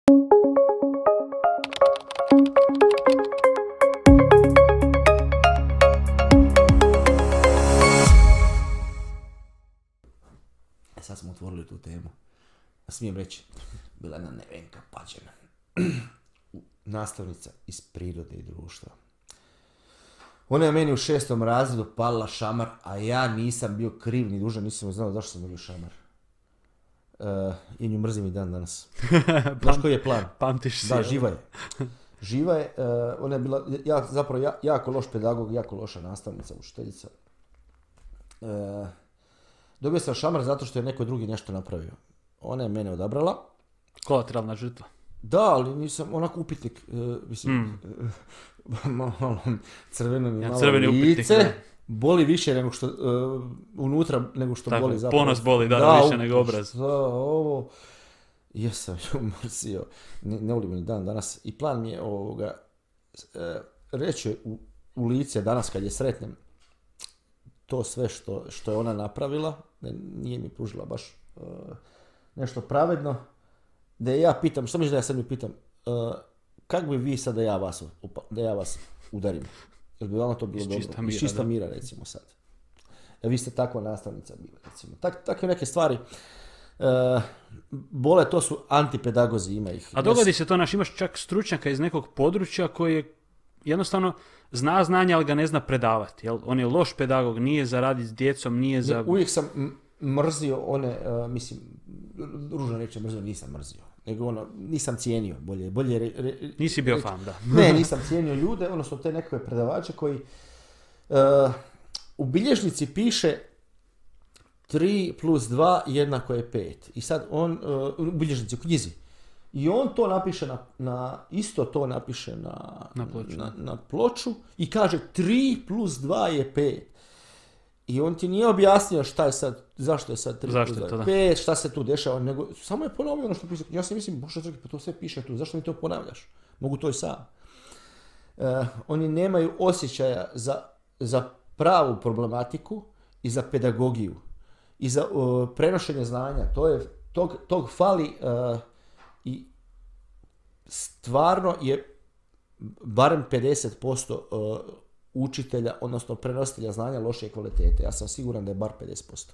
Sad smo otvorili tu temu. Smijem reći, bila jedna Nevenka Pađena, nastavnica iz prirode i društva. Ona je meni u 6. razredu palila šamar, a ja nisam bio kriv ni dužan, nisam znao zašto sam dobio šamar. I nju mrzim i dan danas. Znaš koji je plan? Pamtiš si. Da, živa je. Živa je, ona je bila zapravo jako loš pedagog, jako loša nastavnica, učiteljica. Dobio sam šamar zato što je neko drugi nešto napravio. Ona je mene odabrala. Kolateralna žrtva. Da, ali nisam onako upitnik, mislim, malo crveno mi malo lice, boli više nego što, unutra nego što tako, boli zapravo. Ponos boli, da, više nego obraz. Da, ovo, jesam ju mrzio, ne volim ni dan danas. I plan mi je reći u lice danas kad je sretnem, to sve što je ona napravila, nije mi pružila baš nešto pravedno, da ja pitam, što misliš da ja sad mi pitam, kak bi vi sad da ja vas udarim? Jel bi vama to bilo dobro? Iz čista mira, recimo sad. Vi ste takva nastavnica bila, recimo. Takve neke stvari bole, to su antipedagozi, ima ih. A dogodi se to, imaš čak stručnjaka iz nekog područja koji je jednostavno zna znanje, ali ga ne zna predavati. Jel? On je loš pedagog, nije za raditi s djecom, nije za... Uvijek sam mrzio one, mislim, ružno reći mrzio, nisam mrzio. Nego nisam cijenio, bolje nisi bio fan, da. Ne, nisam cijenio ljude, odnosno te nekakve predavače koji u bilježnici piše 3 plus 2 jednako je 5. I sad on, u bilježnici, u knjizi, i on to napiše isto to napiše na ploču i kaže 3 plus 2 je 5. I on ti nije objasnio šta je sad, zašto je sad 3 plus 2 je 5, šta se tu dešava, nego samo je ponovio ono što piše. Ja sam mislim, bože dragi, pa to sve piše tu, zašto mi to ponavljaš? Mogu to i sam. Oni nemaju osjećaja za pravu problematiku i za pedagogiju i za prenošenje znanja. Tog fali i stvarno je barem 50% učitelja, odnosno prenositelja znanja lošije kvalitete. Ja sam siguran da je bar 50%.